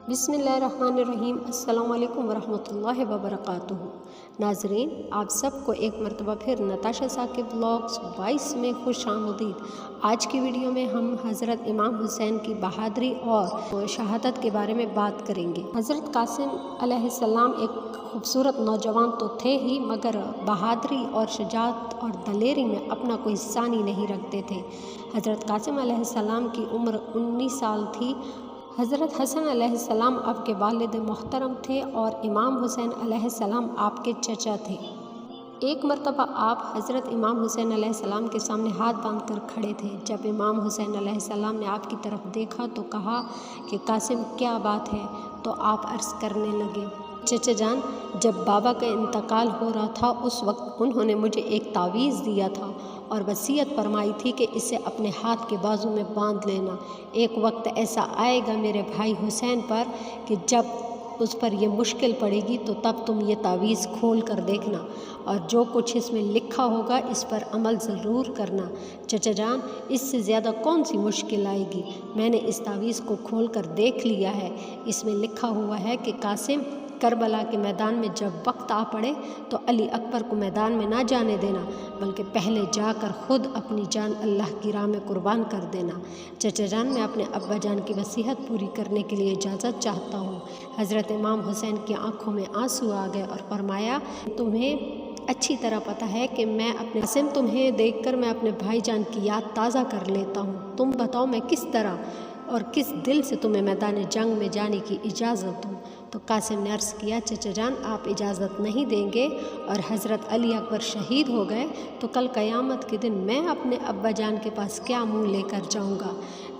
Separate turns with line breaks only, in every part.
बिस्मिल्लाहिर्रहमानिर्रहीम। अस्सलाम वालेकुम वरहमतुल्लाहि वबरकातुहू। नाजरीन, आप सबको एक मरतबा फिर नताशा साकिब व्लॉग्स 22 में खुश आमदीद। आज की वीडियो में हम हज़रत इमाम हुसैन की बहादुरी और शहादत के बारे में बात करेंगे। हज़रत कासिम अलैहिस्सलाम एक खूबसूरत नौजवान तो थे ही, मगर बहादुरी और शजाअत और दलेरी में अपना कोई सानी नहीं रखते थे। हज़रत कासिम अलैहिस्सलाम की उम्र 19 साल थी। हज़रत हसन अलैहिस्सलाम आपके वालिद मोहतरम थे और इमाम हुसैन अलैहिस्सलाम आपके चचा थे। एक मरतबा आप हज़रत इमाम हुसैन अलैहिस्सलाम के सामने हाथ बांधकर खड़े थे। जब इमाम हुसैन अलैहिस्सलाम ने आपकी तरफ देखा तो कहा कि कासिम, क्या बात है? तो आप अर्ज़ करने लगे, चचा जान, जब बाबा का इंतकाल हो रहा था उस वक्त उन्होंने मुझे एक तावीज़ दिया था और वसीयत फरमाई थी कि इसे अपने हाथ के बाजू में बांध लेना। एक वक्त ऐसा आएगा मेरे भाई हुसैन पर कि जब उस पर यह मुश्किल पड़ेगी तो तब तुम ये तावीज़ खोल कर देखना और जो कुछ इसमें लिखा होगा इस पर अमल ज़रूर करना। चचा जान, इससे ज़्यादा कौन सी मुश्किल आएगी? मैंने इस तावीज़ को खोल कर देख लिया है। इसमें लिखा हुआ है कि कासिम, करबला के मैदान में जब वक्त आ पड़े तो अली अकबर को मैदान में ना जाने देना, बल्कि पहले जाकर ख़ुद अपनी जान अल्लाह की राह में कुर्बान कर देना। चचा जान, मैं अपने अब्बा जान की वसीयत पूरी करने के लिए इजाज़त चाहता हूँ। हज़रत इमाम हुसैन की आंखों में आंसू आ गए और फरमाया, तुम्हें अच्छी तरह पता है कि मैं अपने कासिम, तुम्हें देखकर मैं अपने भाईजान की याद ताज़ा कर लेता हूँ। तुम बताओ मैं किस तरह और किस दिल से तुम्हें मैदान जंग में जाने की इजाज़त दूँ? तो कासिम ने अर्ज़ किया, चचा जान, आप इजाज़त नहीं देंगे और हज़रत अली अकबर शहीद हो गए तो कल क़यामत के दिन मैं अपने अब्बा जान के पास क्या मुँह लेकर जाऊँगा?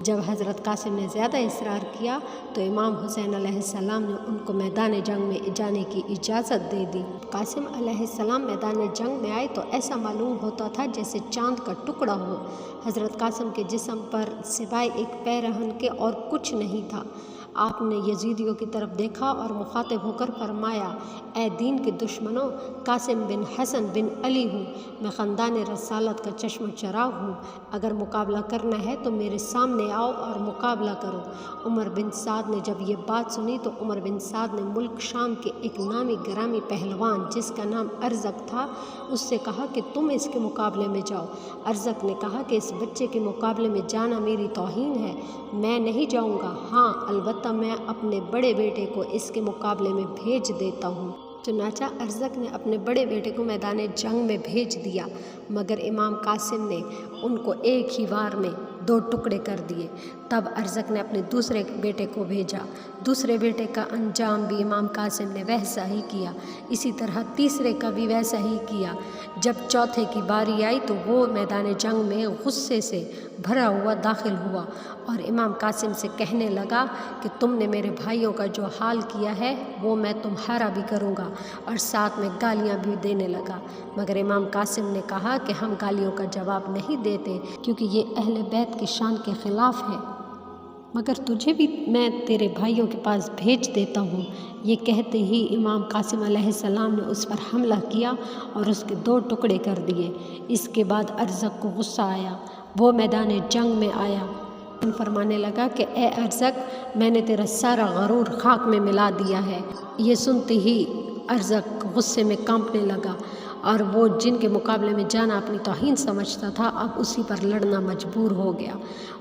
जब हज़रत कासिम ने ज़्यादा इसरार किया तो इमाम हुसैन अलैहिस्सलाम ने उनको मैदान जंग में जाने की इजाज़त दे दी। कासिम अलैहिस्सलाम मैदान जंग में आए तो ऐसा मालूम होता था जैसे चाँद का टुकड़ा हो। हज़रत कासिम के जिस्म पर सिवाय एक पैरहन के और कुछ नहीं था। आपने यजीदियों की तरफ देखा और मुखातिब होकर फरमाया, ए दीन के दुश्मनों, कासिम बिन हसन बिन अली हूँ। मैं ख़ानदान रसालत का चश्म चराग हूँ। अगर मुकाबला करना है तो मेरे सामने आओ और मुकाबला करो। उमर बिन साद ने जब ये बात सुनी तो उमर बिन साद ने मुल्क शाम के एक नामी ग्रामी पहलवान जिसका नाम अर्ज़क था उससे कहा कि तुम इसके मुकाबले में जाओ। अर्ज़क ने कहा कि इस बच्चे के मुकाबले में जाना मेरी तौहीन है, मैं नहीं जाऊँगा। हाँ, अलबत्ता मैं अपने बड़े बेटे को इसके मुकाबले में भेज देता हूँ। चुनाचा अर्ज़क ने अपने बड़े बेटे को मैदान जंग में भेज दिया, मगर इमाम कासिम ने उनको एक ही वार में 2 टुकड़े कर दिए। तब अर्ज़क ने अपने दूसरे बेटे को भेजा। दूसरे बेटे का अंजाम भी इमाम कासिम ने वैसा ही किया। इसी तरह तीसरे का भी वैसा ही किया। जब चौथे की बारी आई तो वो मैदान जंग में गुस्से से भरा हुआ दाखिल हुआ और इमाम कासिम से कहने लगा कि तुमने मेरे भाइयों का जो हाल किया है वो मैं तुम्हारा भी करूँगा, और साथ में गालियाँ भी देने लगा। मगर इमाम कासिम ने कहा कि हम गालियों का जवाब नहीं देते क्योंकि ये अहले बैत की शान के ख़िलाफ़ है, मगर तुझे भी मैं तेरे भाइयों के पास भेज देता हूँ। ये कहते ही इमाम कासिम अलैहिस्सलाम ने उस पर हमला किया और उसके 2 टुकड़े कर दिए। इसके बाद अर्ज़क को गुस्सा आया, वो मैदान जंग में आया, फरमाने लगा कि ए अर्ज़क, मैंने तेरा सारा गरूर खाक में मिला दिया है। ये सुनते ही अर्ज़क गुस्से में कांपने लगा और वो जिनके मुकाबले में जाना अपनी तौहीन समझता था अब उसी पर लड़ना मजबूर हो गया।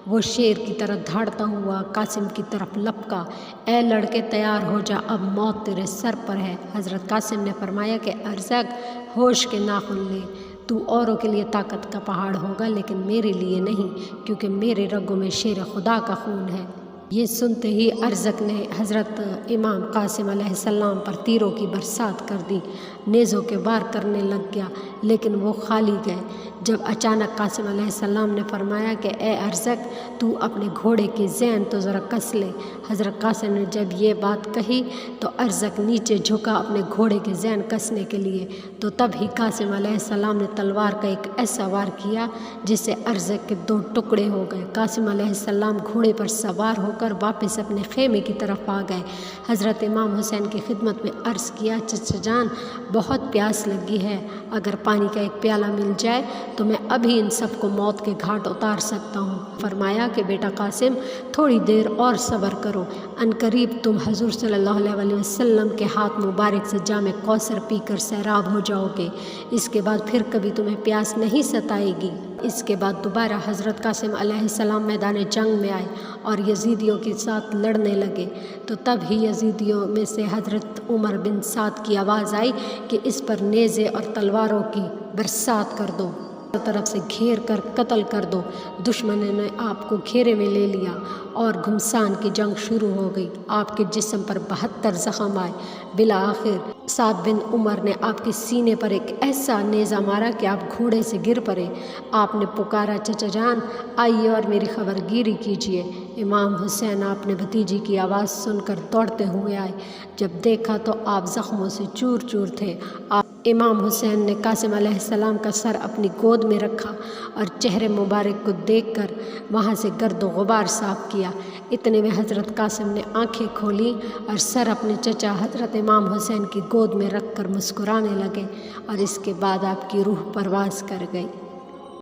वो शेर की तरह धाड़ता हुआ कासिम की तरफ लपका, ए लड़के तैयार हो जा, अब मौत तेरे सर पर है। हज़रत कासिम ने फरमाया कि अर्ज़क, होश के नाखुन ले, तू औरों के लिए ताकत का पहाड़ होगा लेकिन मेरे लिए नहीं, क्योंकि मेरे रगों में शेर खुदा का खून है। ये सुनते ही अर्ज़क ने हज़रत इमाम कासिम अलैहिस्सलाम पर तीरों की बरसात कर दी। नेज़ों के वार करने लग गया लेकिन वो खाली गए। जब अचानक कासिम अलैहिस्सलाम ने फरमाया कि ए अर्ज़क, तू अपने घोड़े के ज़ैन तो ज़रा कस ले। हज़रत कासिम ने जब ये बात कही तो अर्ज़क नीचे झुका अपने घोड़े के ज़ैन कसने के लिए, तो तभी कासिम अलैहिस्सलाम ने तलवार का एक ऐसा वार किया जिससे अर्ज़क के 2 टुकड़े हो गए। कासिम अलैहिस्सलाम घोड़े पर सवार हो کر واپس اپنے خیمے کی طرف آ گئے۔ حضرت امام حسین کی خدمت میں عرض کیا، چچا جان بہت پیاس لگی ہے، اگر پانی کا ایک پیالہ مل جائے تو میں ابھی ان سب کو موت کے گھاٹ اتار سکتا ہوں۔ فرمایا کہ بیٹا قاسم تھوڑی دیر اور صبر کرو، ان قریب تم حضور صلی اللہ علیہ وسلم کے ہاتھ مبارک سے جام کوثر پی کر سیراب ہو جاؤ گے، اس کے بعد پھر کبھی تمہیں پیاس نہیں ستائے گی۔ اس کے بعد دوبارہ حضرت قاسم علیہ السلام میدان جنگ میں آئے اور یزیدیوں کے ساتھ لڑنے لگے، تو تب ہی یزیدیوں میں سے حضرت عمر بن سعد کی آواز آئی کہ اس پر نیزے اور تلواروں کی برسات کر دو، طرف سے گھیر کر قتل کر دو۔ دشمنوں نے آپ کو گھیرے میں لے لیا اور گھمسان کی جنگ شروع ہو گئی۔ آپ کے جسم پر 72 زخم آئے۔ بالآخر سعد بن عمر نے آپ کے سینے پر ایک ایسا نیزہ مارا کہ آپ گھوڑے سے گر پڑے۔ آپ نے پکارا، چچا جان آئیے اور میری خبر گیری کیجیے۔ امام حسین آپ نے بھتیجی کی آواز سن کر دوڑتے ہوئے آئے۔ جب دیکھا تو آپ زخموں سے چور چور تھے۔ امام حسین نے قاسم علیہ السلام کا سر اپنی گود میں رکھا اور چہرے مبارک کو دیکھ کر وہاں سے گرد و غبار صاف کیا۔ اتنے میں حضرت قاسم نے آنکھیں کھولی اور سر اپنے چچا حضرت امام حسین کی گود میں رکھ کر مسکرانے لگے، اور اس کے بعد آپ کی روح پرواز کر گئی۔